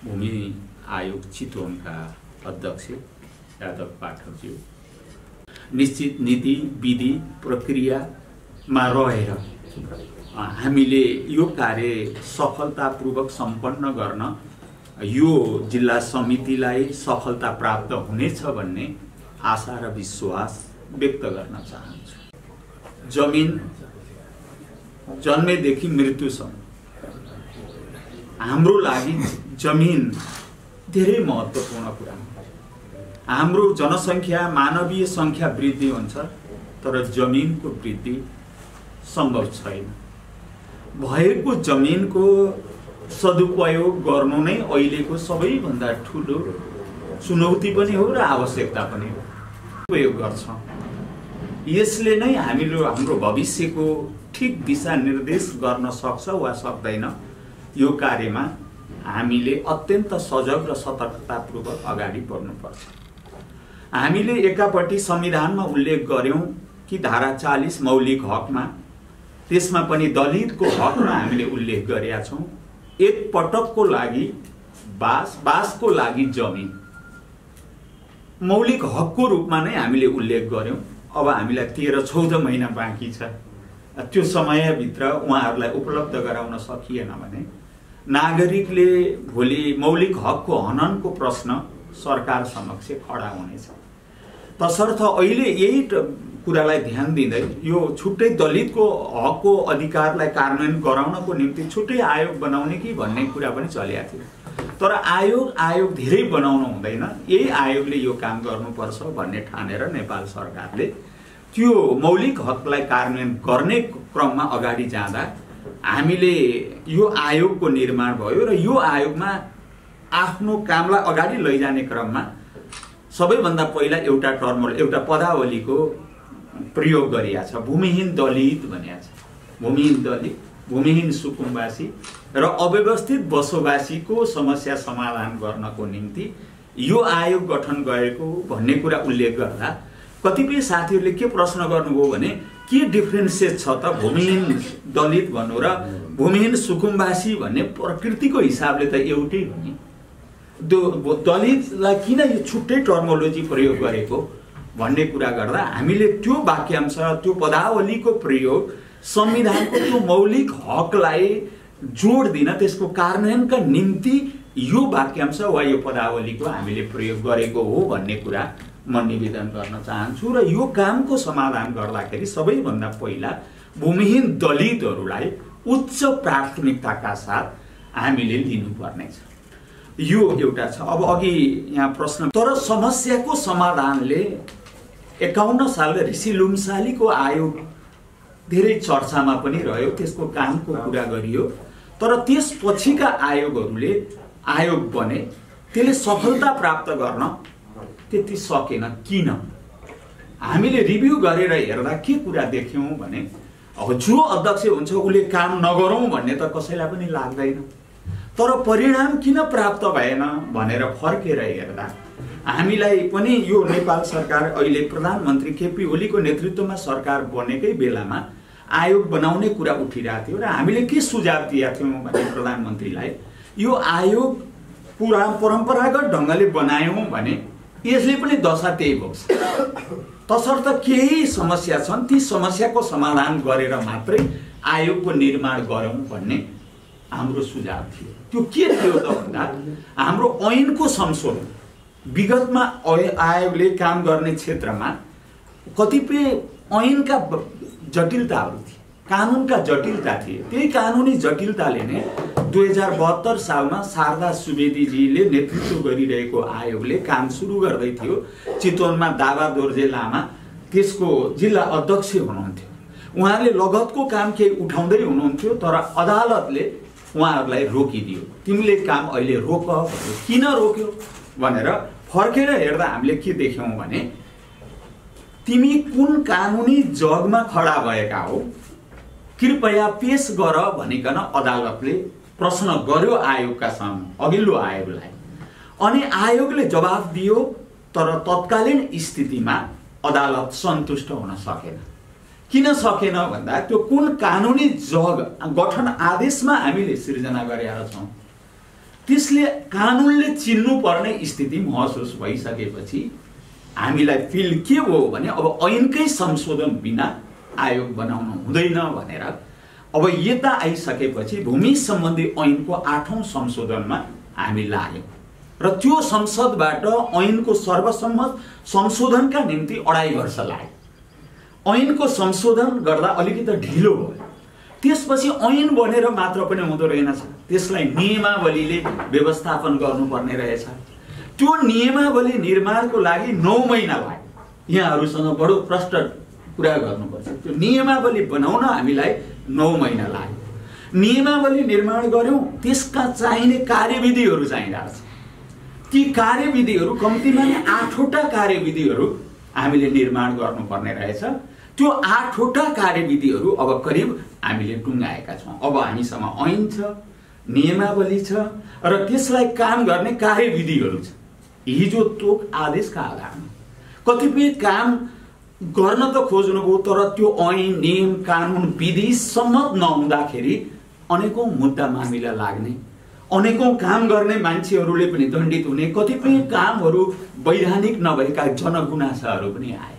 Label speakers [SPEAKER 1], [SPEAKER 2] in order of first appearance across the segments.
[SPEAKER 1] भूमि आयोग चितवनका अध्यक्ष यादव पाठकज्यू निश्चित नीति विधि प्रक्रियामा रहेर हामीले यो कार्य सफलतापूर्वक सम्पन्न गर्न यो जिल्ला समितिलाई सफलता प्राप्त हुनेछ भन्ने आशा र विश्वास व्यक्त गर्न चाहन्छु। जमिन जन्मेदेखि मृत्युसम्म हाम्रो लागि जमिन धेरै महत्त्वपूर्ण कुरा हो। हाम्रो जनसङ्ख्या मानवीय संख्या वृद्धि हुन्छ तर जमिनको वृद्धि सम्भव छैन। भएको जमिनको सदुपयोग गर्नु नै अहिलेको सबैभन्दा ठुलो चुनौती पनि हो र आवश्यकता पनि हो। उपयोग गर्छौँ यसले नै हामीले हाम्रो भविष्यको ठीक दिशा निर्देश गर्न सक्छ वा सक्दैन। यो कार्यमा हामीले अत्यन्त सजग र सतर्कतापूर्वक अगाडि बढ्नुपर्छ। हामीले एकापट्टि संविधानमा उल्लेख गर्यौं कि धारा 40 मौलिक हकमा त्यसमा पनि दलितको हकमा हामीले उल्लेख गरेका छौं। एक पटकको लागि बासको लागि जमिन मौलिक हकको रूपमा नै हामीले उल्लेख गर्यौं। अब हामीलाई 13-14 महिना बाँकी छ। त्यो समयभित्र उहाँहरूलाई उपलब्ध गराउन सकिएन भने नागरिकले भोलि मौलिक हकको हननको प्रश्न सरकार समक्ष खडा हुनेछ। तसर्थ अहिले यही कुरालाई ध्यान दिँदै यो छुट्टै दलितको हकको अधिकारलाई कार्यान्वयन गराउनको निम्ति छुट्टै आयोग बनाउने कि भन्ने कुरा पनि चलेको थियो। तर आयोग धेरै बनाउनु हुँदैन, यही आयोगले यो काम गर्नुपर्छ भन्ने ठानेर नेपाल सरकारले त्यो मौलिक हकलाई कार्यान्वयन गर्ने क्रममा अगाडि जाँदा हामीले यो आयोगको निर्माण भयो र यो आयोगमा आफ्नो कामलाई अगाडि लैजाने क्रममा सबैभन्दा पहिला एउटा पदावलीको प्रयोग गरिएको छ। भूमिहीन दलित भनिएको छ। भूमिहीन दलित, भूमिहीन सुकुम्बासी र अव्यवस्थित बसोबासीको समस्या समाधान गर्नको निम्ति यो आयोग गठन गरेको भन्ने कुरा उल्लेख गर्दा कतिपय साथीहरूले के प्रश्न गर्नुभयो भने के डिफरेन्सेस छ त भूमिहीन दलित भन्नु र भूमिहीन सुकुम्बासी भन्ने प्रकृतिको हिसाबले त एउटै हो नि। दलितलाई किन यो छुट्टै टर्मोलोजी प्रयोग गरेको भन्ने कुरा गर्दा हामीले त्यो वाक्यांश त्यो पदावलीको प्रयोग संविधानको त्यो मौलिक हकलाई जोड दिन त्यसको कार्यान्वयनका निम्ति यो वाक्यांश वा यो पदावलीको हामीले प्रयोग गरेको हो भन्ने कुरा म निवेदन गर्न चाहन्छु। र यो कामको समाधान गर्दाखेरि सबैभन्दा पहिला भूमिहीन दलितहरूलाई उच्च प्राथमिकताका साथ हामीले लिनुपर्नेछ। यो एउटा छ। अब अघि यहाँ प्रश्न तर समस्याको समाधानले 51 साल ऋषि लुम्सालीको आयोग धेरै चर्चामा पनि रह्यो, त्यसको कामको कुरा गरियो। तर त्यसपछिका आयोगहरूले आयोग बने, त्यसले सफलता प्राप्त गर्न त्यति सकेन। किन? हामीले रिभ्यू गरेर हेर्दा के कुरा देख्यौं भने अब जो अध्यक्ष हुन्छ उसले काम नगरौं भन्ने त कसैलाई पनि लाग्दैन। तर परिणाम किन प्राप्त भएन भनेर फर्केर हेर्दा हामीलाई पनि यो नेपाल सरकार अहिले प्रधानमन्त्री केपी ओलीको नेतृत्वमा सरकार बनेकै बेलामा आयोग बनाउने कुरा उठिरहेको थियो र हामीले के सुझाव दिएका थियौं भने प्रधानमन्त्रीलाई यो आयोग परम्परागत ढंगले बनायौं भने यसले पनि दशा त्यही भोग्छ। तसर्थ केही समस्या छन्, ती समस्याको समाधान गरेर मात्रै आयोगको निर्माण गरौं भन्ने हाम्रो सुझाव थियो। त्यो के थियो त भन्दा हाम्रो ऐनको संशोधन विगतमा आयोगले काम गर्ने क्षेत्रमा कतिपय ऐनका जटिलताहरू थिए, कानुनका जटिलता थिए। त्यही कानुनी जटिलताले नै 2072 सालमा शारदा सुवेदीजीले नेतृत्व गरिरहेको आयोगले काम सुरु गर्दै थियो। चितवनमा दावा दोर्जे लामा त्यसको जिल्ला अध्यक्ष हुनुहुन्थ्यो। उहाँले लगतको काम केही उठाउँदै हुनुहुन्थ्यो तर अदालतले उहाँहरूलाई रोकिदियो। तिमीले काम अहिले रोक भन्यो। किन रोक्यो भनेर फर्केर हेर्दा हामीले के देख्यौं भने तिमी कुन कानुनी जगमा खडा भएका हो कृपया पेश गर भनिकन अदालतले प्रश्न गर्यो आयोगका सामु अघिल्लो आयोगलाई। अनि आयोगले जवाफ दियो तर तत्कालीन स्थितिमा अदालत सन्तुष्ट हुन सकेन। किन सकेन भन्दा त्यो कुन कानुनी जग गठन आदेशमा हामीले सिर्जना गरेका छौं। त्यस त्यसले कानुनले चिन्नु पर्ने स्थिति महसुस भइसकेपछि हामीलाई फिल के हो भने अब ऐनकै संशोधन बिना आयोग बनाउनु हुँदैन भनेर अब यता आइसकेपछि भूमि सम्बन्धी ऐनको 8औं संशोधनमा हामी लाग्यौं र त्यो संसदबाट ऐनको सर्वसम्मत संशोधनका निम्ति 2.5 वर्ष लाग्यो। ऐनको संशोधन गर्दा अलिकति ढिलो भयो। त्यसपछि ऐन बनेर मात्र पनि हुँदो रहेनछ, त्यसलाई नियमावलीले व्यवस्थापन गर्नुपर्ने रहेछ। त्यो नियमावली निर्माणको लागि 9 महिना लाग्यो। यहाँहरुसँग बडो प्रष्ट कुरा गर्नुपर्छ। त्यो नियमावली बनाउन हामीलाई 9 महिना लाग्यो। नियमावली निर्माण गर्यौं, त्यसका चाहिने कार्यविधिहरू चाहिरहेछ। ती कार्यविधिहरू कम्तीमा 8वटा कार्यविधिहरू हामीले निर्माण गर्नुपर्ने रहेछ। त्यो 8वटा कार्यविधिहरू अब करिब हामीले टुङ्गाएका छौं। अब हामीसँग ऐन छ, नियमावली छ र त्यसलाई काम गर्ने कार्यविधिहरू छ। हिजो तोक आदेशका आधारमा कतिपय काम गर्न त खोज्नुभयो, तर त्यो ऐन, नियम, कानुन, विधि सम्मत नहुँदाखेरि अनेकौं मुद्दा मामिला लाग्ने, अनेकौं काम गर्ने मान्छेहरूले पनि दण्डित हुने, कतिपय कामहरू वैधानिक नभएका जनगुनासाहरू पनि आए।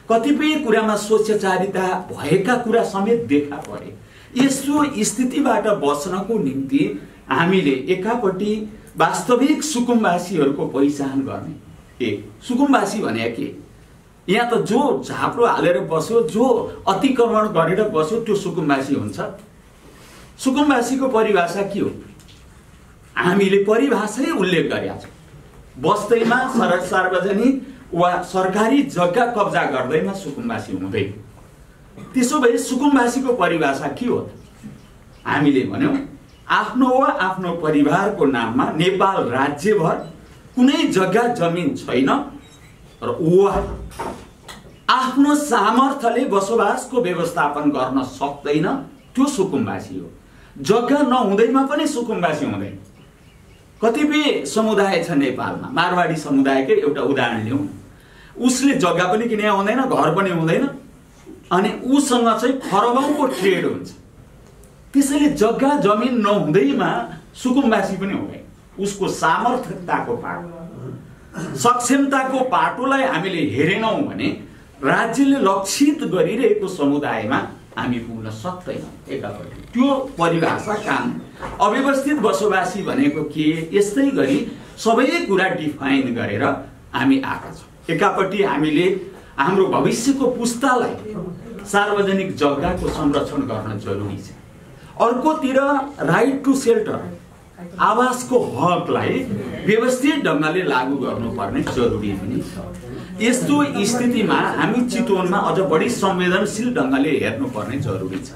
[SPEAKER 1] कतिपय कुरामा स्वच्छचारिता भएका कुरा समेत देखा परे। यस्तो स्थितिबाट बच्नको निम्ति हामीले एकापट्टि वास्तविक सुकुम्बासीहरूको पहिचान गर्ने। सुकुम्बासी भने के? यहाँ त जो झाप्रो हालेर बस्यो, जो अतिक्रमण गरेर बस्यो, त्यो सुकुम्बासी हुन्छ। सुकुम्बासीको परिभाषा के हो? हामीले परिभाषै उल्लेख गरेका छौं। बस्दैमा सार्वजनिक वा सरकारी जग्गा कब्जा गर्दैमा सुकुम्बासी हुँदैन। त्यसो भए सुकुम्बासीको परिभाषा के हो? हामीले भन्यौं आफ्नो वा आफ्नो परिवारको नाममा नेपाल राज्यभर कुनै जग्गा जमिन छैन र वा आफ्नो सामर्थ्यले बसोबासको व्यवस्थापन गर्न सक्दैन, त्यो सुकुम्बासी हो। जग्गा नहुँदैमा पनि सुकुम्बासी हुँदैन। कतिपय समुदाय छ नेपालमा, मारवाडी समुदायकै एउटा उदाहरण लिउँ। उसले जग्गा पनि किने हुँदैन, घर पनि हुँदैन, अनि उसँग चाहिँ खरबौंको ट्रेड हुन्छ। त्यसैले जग्गा जमिन नहुँदैमा सुकुम्बासी पनि हुँदैन। उसको सामर्थ्यताको पाटो, सक्षमताको पाटोलाई हामीले हेरेनौं भने राज्यले लक्षित गरिरहेको समुदायमा हामी पुग्न सक्दैनौं। एकापट्टि त्यो परिभाषा काम अव्यवस्थित बसोबासी भनेको के, यस्तै गरी सबै कुरा डिफाइन गरेर हामी आएका छौं। एकापट्टि हामीले हाम्रो भविष्यको पुस्तालाई सार्वजनिक जग्गाको संरक्षण गर्न जरुरी छ। अर्कोतिर राइट टु सेल्टर, आवासको हकलाई व्यवस्थित ढंगले लागू गर्नुपर्ने जरुरी पनि छ। यस्तो स्थितिमा हामी चितवनमा अझ बढी संवेदनशील ढंगले हेर्नुपर्ने जरुरी छ।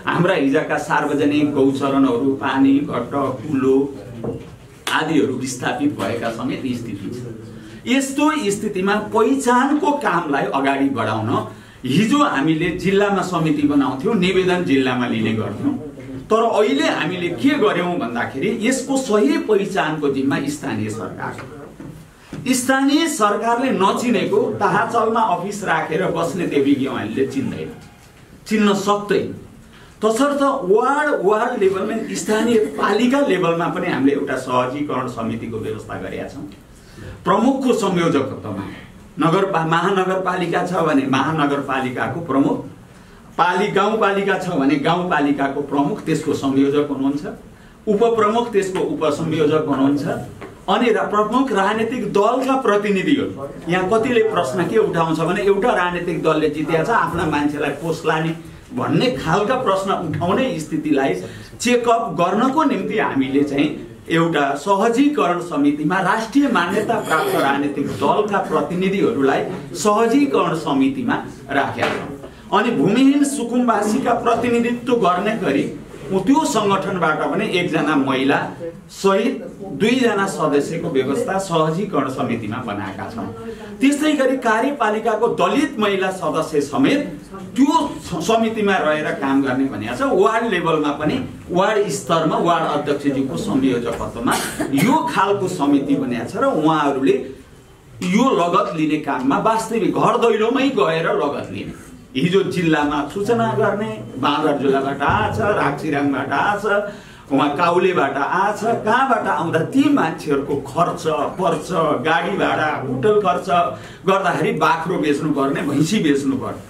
[SPEAKER 1] हाम्रा हिजोका सार्वजनिक गौचरणहरू, पानी, घट्ट, कुलो आदिहरू विस्थापित भएका समेत स्थिति छ। यस्तो स्थितिमा पहिचानको कामलाई अगाडि बढाउन हिजो हामीले जिल्लामा समिति बनाउँथ्यौं, निवेदन जिल्लामा लिने गर्थ्यौं। तर अहिले हामीले के गर्यौं भन्दाखेरि यसको सही पहिचानको जिम्मा स्थानीय सरकार। स्थानीय सरकारले नचिनेको ताहाचलमा अफिस राखेर बस्ने देवी गेवालीले चिन्दैन, चिन्न सक्दैन। तसर्थ वार्ड लेभलमा, स्थानीय पालिका लेभलमा पनि हामीले एउटा सहजीकरण समितिको व्यवस्था गरेका छौं। प्रमुखको संयोजकत्वमा महानगरपालिका छ भने महानगरपालिकाको प्रमुख, गाउँपालिका छ भने गाउँपालिकाको प्रमुख त्यसको संयोजक हुनुहुन्छ, उपप्रमुख त्यसको उपसंयोजक हुनुहुन्छ, अनि प्रमुख राजनीतिक दलका प्रतिनिधिहरू। यहाँ कतिले प्रश्न के उठाउँछ भने एउटा राजनीतिक दलले जितेको छ, आफ्ना मान्छेलाई पोस्ट लाने भन्ने खालका प्रश्न उठाउने स्थितिलाई चेकअप गर्नको निम्ति हामीले चाहिँ एउटा सहजीकरण समितिमा राष्ट्रिय मान्यता प्राप्त राजनीतिक दलका प्रतिनिधिहरूलाई सहजीकरण समितिमा राखेका छौं। अनि भूमिहीन सुकुम्बासीका प्रतिनिधित्व गर्ने गरी त्यो संगठनबाट पनि 1 जना महिला सहित 2 जना सदस्यको व्यवस्था सहजीकरण समितिमा बनाएका छौं। त्यसै गरी कार्यपालिकाको दलित महिला सदस्य समेत त्यो समितिमा रहेर काम गर्ने भनिएको छ। वार्ड लेभलमा पनि वार्ड स्तरमा वार्ड अध्यक्षज्यूको संयोजकत्वमा यो खालको समिति बनिएको छ र उहाँहरूले यो लगत लिने काममा वास्तविक घर दैलोमै गएर लगत लिने। हिजो जिल्लामा सूचना गर्ने, बाँदर जिल्लाबाट आछ, राक्सिराङबाट आछ, उहाँ काउलेबाट आछ, कहाँबाट आउँदा ती मान्छेहरूको खर्च पर्छ, गाडी भाडा, होटल खर्च गर्दाखेरि बाख्रो बेच्नुपर्ने, भैँसी बेच्नुपर्ने,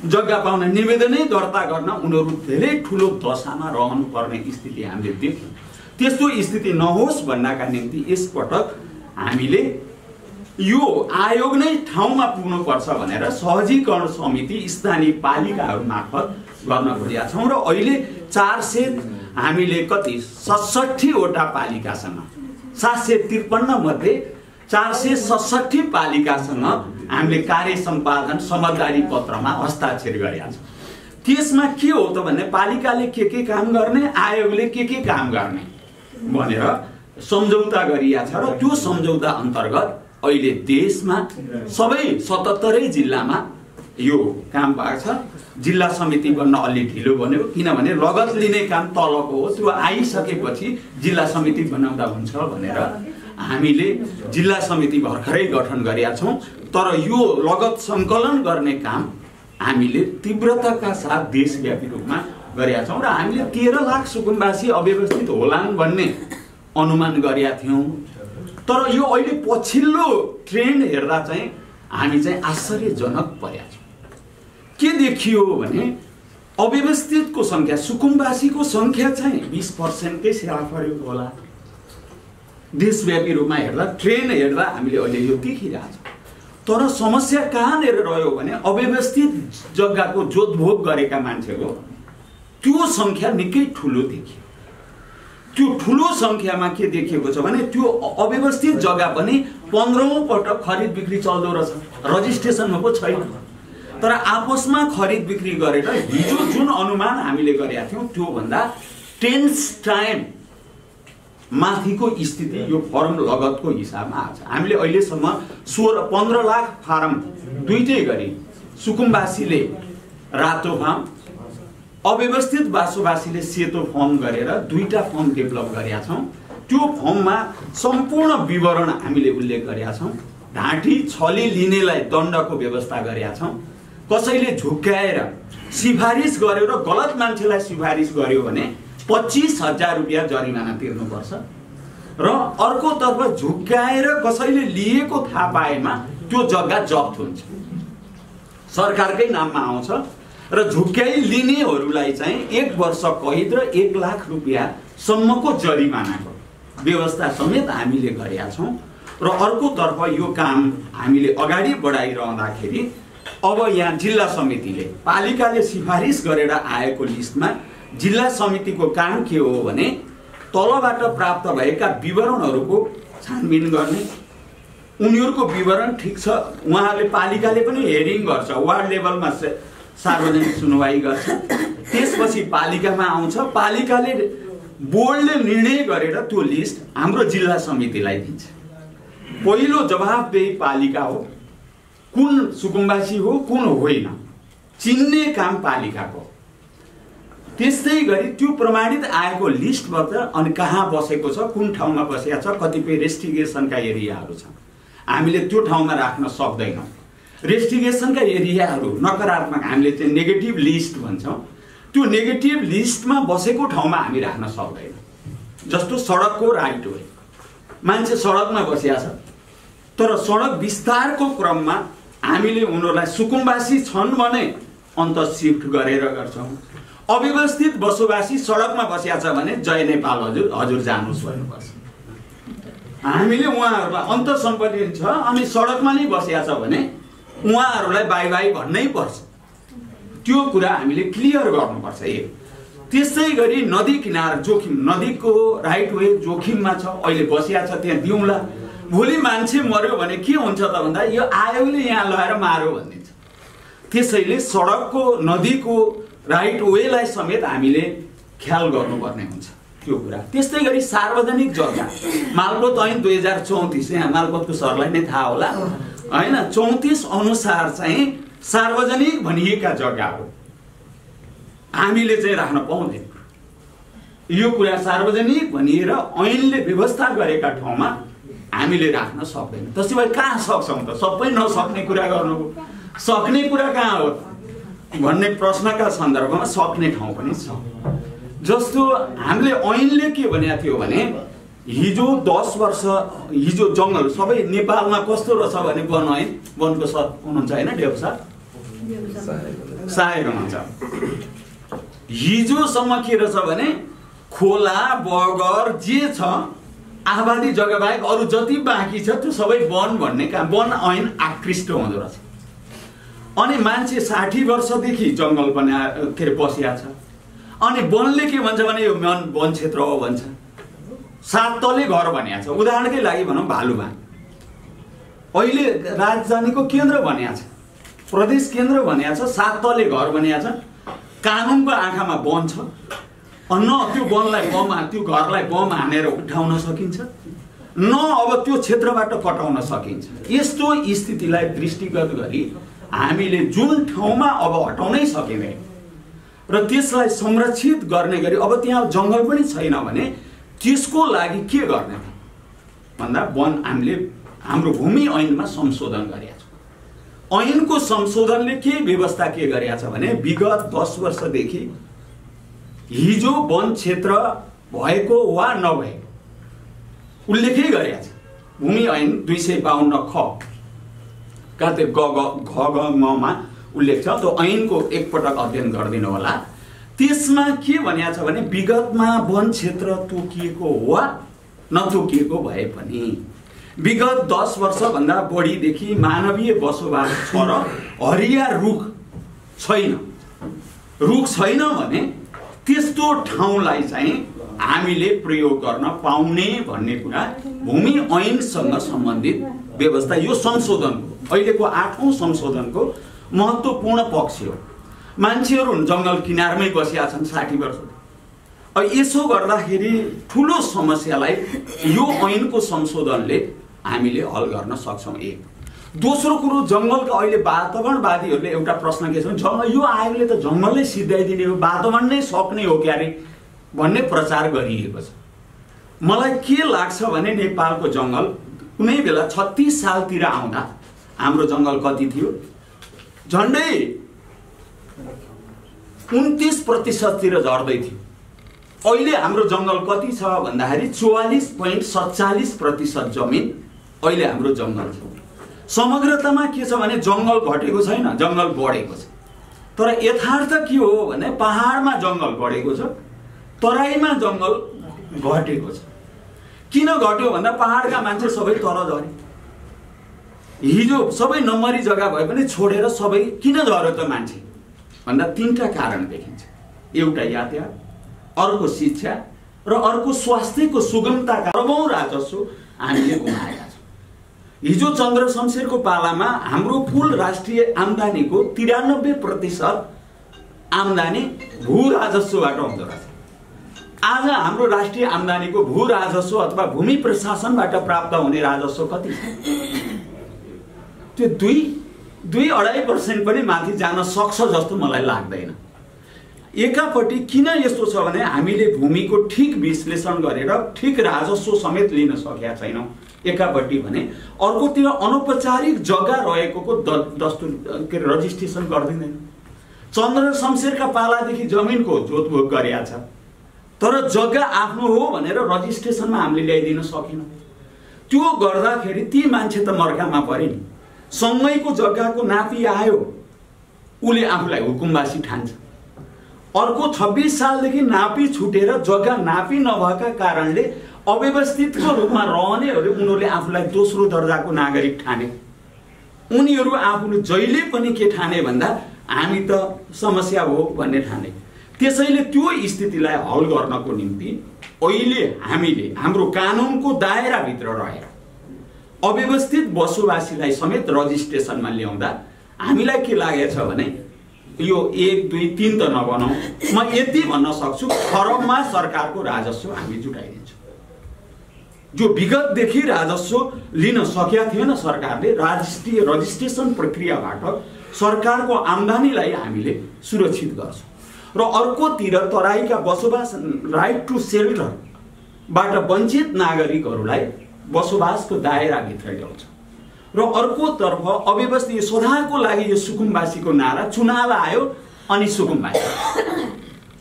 [SPEAKER 1] जग्गा पाउन निवेदनै दर्ता गर्न उनीहरू धेरै ठुलो दशामा रहनुपर्ने स्थिति हामीले देख्यौँ। त्यस्तो स्थिति नहोस् भन्नका निम्ति यसपटक हामीले यो आयोग नै ठाउँमा पुग्नुपर्छ भनेर सहजीकरण समिति स्थानीय पालिकाहरू मार्फत गर्न खोजेका छौँ र अहिले 400 हामीले कति 67 वटा पालिकासँग 753 मध्ये 467 पालिकासँग हामीले कार्य सम्पादन समझदारी पत्रमा हस्ताक्षर गरेका छौँ। त्यसमा के हो त भने पालिकाले के काम गर्ने, आयोगले के काम गर्ने भनेर सम्झौता गरिया छ र त्यो सम्झौता अन्तर्गत अहिले देशमा सबै 77 जिल्लामा यो काम भएको छ। जिल्ला समिति बन्न अलि ढिलो बन्यो किनभने लगत लिने काम तलको हो, त्यो आइसकेपछि जिल्ला समिति बनाउँदा हुन्छ भनेर हामीले जिल्ला समिति भर्खरै गठन गरेका छौँ। तर यो लगत सङ्कलन गर्ने काम हामीले तीव्रताका साथ देशव्यापी रूपमा गरेका छौँ र हामीले 13 लाख सुकुम्बासी अव्यवस्थित होलान् भन्ने अनुमान गरेका थियौँ। तर यो अहिले पछिल्लो ट्रेन्ड हेर्दा चाहिँ हामी चाहिँ आश्चर्यजनक परेका छौँ। के देखियो भने अव्यवस्थितको सङ्ख्या, सुकुम्बासीको सङ्ख्या चाहिँ 20% कै सेवा परेको होला। देशव्यापी रूपमा हेर्दा ट्रेन्ड हेर्दा हामीले अहिले यो देखिरहेको छौँ। तर समस्या कहाँनिर रह्यो भने अव्यवस्थित जग्गाको जोतभोग गरेका मान्छेको त्यो सङ्ख्या निकै ठुलो देखियो। त्यो ठुलो सङ्ख्यामा के देखिएको छ भने त्यो अव्यवस्थित जग्गा पनि 15औं पटक खरिद बिक्री चल्दो रहेछ, रजिस्ट्रेसनमा पो छैन। तर आपसमा खरिद बिक्री गरेर हिजो जुन अनुमान हामीले गरेका थियौँ त्यो भन्दा 10 टाइम माथिको स्थिति यो फर्म लगतको हिसाबमा आछ। हामीले अहिलेसम्म 15 लाख फारम दुईटै गरी सुकुम्बासीले रातो फर्म, अव्यवस्थित बासोबासीले सेतो फर्म गरेर दुईटा फर्म डेभलप गरेका छौँ। त्यो फर्ममा सम्पूर्ण विवरण हामीले उल्लेख गरेका छौँ। ढाँटी छली लिनेलाई दण्डको व्यवस्था गरेका छौँ। कसैले झुक्क्याएर सिफारिस गर्यो र गलत मान्छेलाई सिफारिस गर्यो भने 25,000 रुपियाँ जरिमाना तिर्नुपर्छ र अर्कोतर्फ झुक्क्याएर कसैले लिएको थाहा पाएमा त्यो जग्गा जफ्त हुन्छ, सरकारकै नाममा आउँछ र झुक्क्याइ लिनेहरूलाई चाहिँ 1 वर्ष कैद र 1 लाख रुपियाँसम्मको जरिमानाको व्यवस्था समेत हामीले गरेका छौँ। र अर्कोतर्फ यो काम हामीले अगाडि बढाइरहँदाखेरि अब यहाँ जिल्ला समितिले पालिकाले सिफारिस गरेर आएको लिस्टमा जिल्ला समितिको काम के हो भने तलबाट प्राप्त भएका विवरणहरूको छानबिन गर्ने, उनीहरूको विवरण ठिक छ उहाँहरूले पालिकाले पनि हेरिङ गर्छ, वार्ड लेभलमा सार्वजनिक सुनवाई गर्छ, त्यसपछि पालिकामा आउँछ, पालिकाले बोर्डले निर्णय गरेर त्यो लिस्ट हाम्रो जिल्ला समितिलाई दिन्छ। पहिलो जवाफदेही पालिका हो, कुन सुकुम्बासी हो कुन होइन चिन्ने काम पालिकाको। त्यस्तै गरी त्यो प्रमाणित आएको लिस्टबाट अनि कहाँ बसेको छ, कुन ठाउँमा बसेको छ, कतिपय रेस्टिगेसनका एरियाहरू छन् हामीले त्यो ठाउँमा राख्न सक्दैनौँ। रेस्टिगेसनका एरियाहरू नकारात्मक हामीले चाहिँ नेगेटिभ लिस्ट भन्छौँ, त्यो नेगेटिभ लिस्टमा बसेको ठाउँमा हामी राख्न सक्दैनौँ। जस्तो सडकको राइट वे, मान्छे सडकमा बसिया छ तर सडक विस्तारको क्रममा हामीले उनीहरूलाई सुकुम्बासी छन् भने अन्त शिफ्ट गरेर गर्छौँ। अव्यवस्थित बसोबासी सडकमा बसिया छ भने जय नेपाल हजुर जानुहोस् भन्नुपर्छ। हामीले उहाँहरूलाई अन्त सम्पत्ति छ अनि सडकमा नै बसिया छ भने उहाँहरूलाई बाई बाई भन्नै पर्छ। त्यो कुरा हामीले क्लियर गर्नुपर्छ। त्यस्तै गरी नदी किनार जोखिम, नदीको राइट वे जोखिममा छ, अहिले बसिया छ त्यहाँ दिउँला, भोलि मान्छे मर्यो भने के हुन्छ त भन्दा यो आयोगले यहाँ लगाएर मार्यो भनिदिन्छ। त्यसैले सडकको नदीको राइट वेलाई समेत हामीले ख्याल गर्नुपर्ने हुन्छ त्यो कुरा। त्यस्तै गरी सार्वजनिक जग्गा, मालपोत ऐन 2034 यहाँ मालपोतको सरलाई नै थाहा होला हैन, 34 अनुसार चाहिँ सार्वजनिक भनिएका जग्गाहरू हामीले चाहिँ राख्न पाउँदैन। यो कुरा सार्वजनिक भनिएर ऐनले व्यवस्था गरेका ठाउँमा हामीले राख्न सक्दैन। त्यसैले कहाँ सक्छौँ त? सबै नसक्ने कुरा गर्नु, सक्ने कुरा कहाँ हो भन्ने प्रश्नका सन्दर्भमा सक्ने ठाउँ पनि छ। जस्तो हामीले ऐनले के भनेको थियो भने हिजो 10 वर्ष हिजो जङ्गल सबै नेपालमा कस्तो रहेछ भने वन ऐन वनको सर हुनुहुन्छ होइन देवसा सहायक हुनुहुन्छ। हिजोसम्म के रहेछ भने खोला बगर जे छ आबादी जग्गा बाहेक अरू जति बाँकी छ त्यो सबै वन भन्ने काम वन ऐन आकृष्ट हुँदो रहेछ। अनि मान्छे 60 वर्षदेखि जङ्गल बना के अरे बसिया छ। अनि वनले के भन्छ भने यो वन क्षेत्र हो भन्छ। 7 तले घर बनिया छ। उदाहरणकै लागि भनौँ भालुमा अहिले राजधानीको केन्द्र बनिया छ, प्रदेश केन्द्र बनिया छ, 7 तले घर बनिया छ। कानुनको आँखामा वन छ, न त्यो वनलाई त्यो घरलाई बम हानेर उठाउन सकिन्छ, न अब त्यो क्षेत्रबाट कटाउन सकिन्छ। यस्तो स्थितिलाई दृष्टिगत गरी हामीले जुन ठाउँमा अब हटाउनै सकिँदैन र त्यसलाई संरक्षित गर्ने गरी अब त्यहाँ जङ्गल पनि छैन भने त्यसको लागि के गर्ने भन्दा वन हामीले हाम्रो भूमि ऐनमा संशोधन गरेका छौँ। ऐनको संशोधनले के व्यवस्था के गरेका छ भने विगत 10 वर्षदेखि हिजो वन क्षेत्र भएको वा नभएको उल्लेखै गरेका छ। भूमि ऐन 252 ख का त्यो ग मा उल्लेख छ। त्यो ऐनको एकपटक अध्ययन गरिदिनु होला। त्यसमा के भनिएको छ भने विगतमा वन क्षेत्र तोकिएको वा नतोकिएको भए पनि विगत 10 वर्षभन्दा बढीदेखि मानवीय बसोबास छ र हरिया रुख छैन भने त्यस्तो ठाउँलाई चाहिँ हामीले प्रयोग गर्न पाउने भन्ने कुरा भूमि ऐनसँग सम्बन्धित व्यवस्था यो संशोधनको अहिलेको 8औं संशोधनको महत्त्वपूर्ण पक्ष हो। मान्छेहरू जङ्गल किनारमै बसिया छन् 60 वर्ष। अब यसो गर्दाखेरि ठुलो समस्यालाई यो ऐनको संशोधनले हामीले हल गर्न सक्छौँ। एक दोस्रो कुरो जङ्गलका अहिले वातावरणवादीहरूले एउटा प्रश्न के छ भने यो आयोगले त जङ्गलले सिद्ध्याइदिने हो, वातावरण नै सक्ने हो क्यारे भन्ने प्रचार गरिएको छ। मलाई के लाग्छ भने नेपालको जङ्गल कुनै बेला 36 सालतिर आउँदा हाम्रो जङ्गल कति थियो? झन्डै 29% तिर झर्दै थियो। अहिले हाम्रो जङ्गल कति छ भन्दाखेरि 44.47% जमिन अहिले हाम्रो जङ्गल छ। समग्रतामा के छ भने जङ्गल घटेको छैन, जङ्गल बढेको छ। तर यथार्थ के हो भने पहाडमा जङ्गल बढेको छ, तराईमा जङ्गल घटेको छ। किन घट्यो भन्दा पहाडका मान्छे सबै तर झरे। हिजो सबै नम्बरी जग्गा भए पनि छोडेर सबै किन झर्यो त मान्छे भन्दा 3टा कारण देखिन्छ। एउटा यातायात, अर्को शिक्षा र अर्को स्वास्थ्यको सुगमताका अरबौं राजस्व हामीले गुमाएका छौँ। हिजो चन्द्र शमशेरको पालामा हाम्रो कुल राष्ट्रिय आम्दानीको 93% आम्दानी भू राजस्वबाट हुँदो रहेछ। आज हाम्रो राष्ट्रिय आम्दानीको भू राजस्व अथवा भूमि प्रशासनबाट प्राप्त हुने राजस्व कति छ? त्यो 2-2.5% पनि माथि जान सक्छ जस्तो मलाई लाग्दैन। एकापट्टि किन यस्तो छ भने हामीले भूमिको ठिक विश्लेषण गरेर ठिक राजस्व समेत लिन सकेका छैनौँ एकापट्टि भने, अर्कोतिर अनौपचारिक जग्गा रहेको दस्तुर के रजिस्ट्रेसन गर्दैनन्। चन्द्र शमशेरका पालादेखि जमिनको जोतभोग गरेका छ, तर जग्गा आफ्नो हो भनेर रजिस्ट्रेसनमा हामीले ल्याइदिन सकेनौँ। त्यो गर्दाखेरि ती मान्छे त मर्कामा परे नि। सँगैको जग्गाको नापी आयो, उसले आफूलाई हुकुमवासी ठान्छ। अर्को 26 सालदेखि नापी छुटेर जग्गा नापी नभएका कारणले अव्यवस्थितको रूपमा रहनेहरू उनीहरूले आफूलाई दोस्रो दर्जाको नागरिक ठाने। उनीहरू आफूले जहिले पनि के ठाने भन्दा हामी त समस्या हो भन्ने ठाने। त्यसैले त्यो स्थितिलाई हल गर्नको निम्ति अहिले हामीले हाम्रो कानुनको दायराभित्र रहेर अव्यवस्थित बसोबासीलाई समेत रजिस्ट्रेसनमा ल्याउँदा हामीलाई के लागेको छ भने यो 1, 2, 3 त नबनाऊ, म यति भन्न सक्छु खरबमा सरकारको राजस्व हामी जुटाइदिन्छौँ। जो विगतदेखि राजस्व लिन सकेका थिएन सरकारले, राष्ट्रिय रजिस्ट्रेसन प्रक्रियाबाट सरकारको आम्दानीलाई हामीले सुरक्षित गर्छौँ। र अर्कोतिर तराईका बसोबास राइट टु सेल्टरबाट वञ्चित नागरिकहरूलाई बसोबासको दायराभित्र ल्याउँछ। र अर्कोतर्फ अव्यवस्थित सदाको लागि यो सुकुम्बासीको नारा चुनाव आयो अनि सुकुम्बासी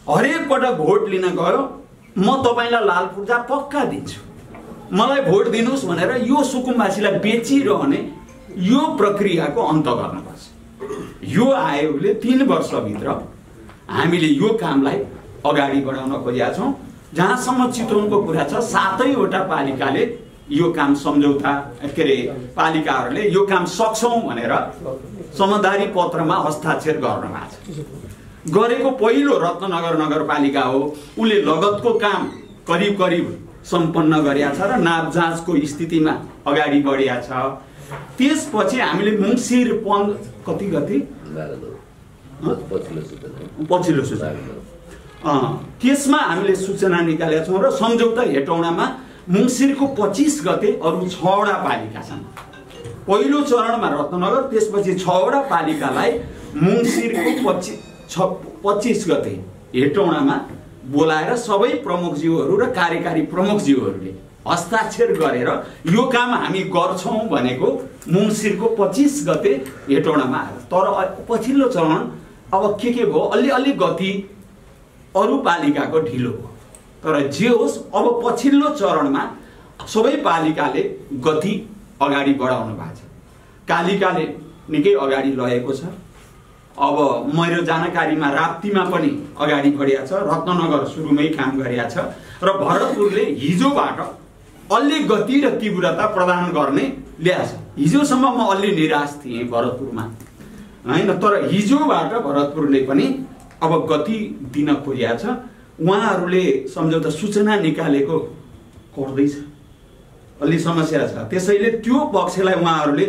[SPEAKER 1] हरेक पटक भोट लिन गयो म तपाईलाई लाल पूर्जा पक्का दिन्छु, मलाई भोट दिनुस् भनेर यो सुकुम्बासीलाई बेचिरहने यो प्रक्रियाको अन्त गर्नुपर्छ। यो आयोगले 3 वर्षभित्र हामीले यो कामलाई अगाडि बढाउन खोजेका छौँ। जहाँसम्म चितवनको कुरा छ 7वटा पालिकाले यो काम सम्झौता के अरे पालिकाहरूले यो काम सक्छौँ भनेर समझदारी पत्रमा हस्ताक्षर गर्नुभएको छ। गरेको पहिलो रत्नगर नगरपालिका हो। उसले लगतको काम करिब करिब सम्पन्न गरेका छ र नाप जाँचको स्थितिमा अगाडि बढेका छ। त्यसपछि हामीले मुङसिर कति गति पछिल्लो सूचना त्यसमा हामीले सूचना निकालेका छौँ र सम्झौता हेटौडामा मुङसिरको 25 गते अरू 6वटा पालिका छन्। पहिलो चरणमा रत्नगर, त्यसपछि 6वटा पालिकालाई मुङसिरको 25 गते हेटौडामा बोलाएर सबै प्रमुखज्यूहरू र कार्यकारी प्रमुखज्यूहरूले हस्ताक्षर गरेर यो काम हामी गर्छौँ भनेको मुङसिरको 25 गते हेटौडामा आयो। तर पछिल्लो चरण अब के भयो, अलि गति अरू पालिकाको ढिलो भयो। तर जे होस्, अब पछिल्लो चरणमा सबै पालिकाले गति अगाडि बढाउनु भएको छ। कालिकाले निकै अगाडि लगेको छ। अब मेरो जानकारीमा राप्तीमा पनि अगाडि बढेको छ। रत्नगर सुरुमै काम गरेको छ र भरतपुरले हिजोबाट अलि गति र तीव्रता प्रदान गर्ने ल्याएछ। हिजोसम्म म अलि निराश थिएँ भरतपुरमा हैन, तर हिजोबाट भरतपुरले पनि अब गति दिन खोजेको छ। उहाँहरूले सम्झौता सूचना निकालेको गर्दैछ, अलि समस्या छ। त्यसैले त्यो पक्षलाई उहाँहरूले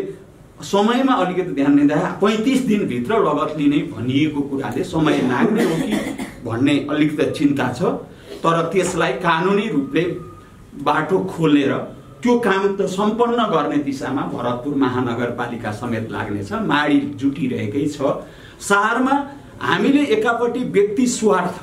[SPEAKER 1] समयमा अलिकति ध्यान दिँदा 35 दिनभित्र लगत लिने भनिएको कुराले समय लाग्ने हो कि भन्ने अलिकति चिन्ता छ। तर त्यसलाई कानुनी रूपले बाटो खोलेर त्यो काम त सम्पन्न गर्ने दिशामा भरतपुर महानगरपालिका समेत लाग्नेछ। माडी जुटिरहेकै छ। शहरमा हामीले एकापट्टि व्यक्ति स्वार्थ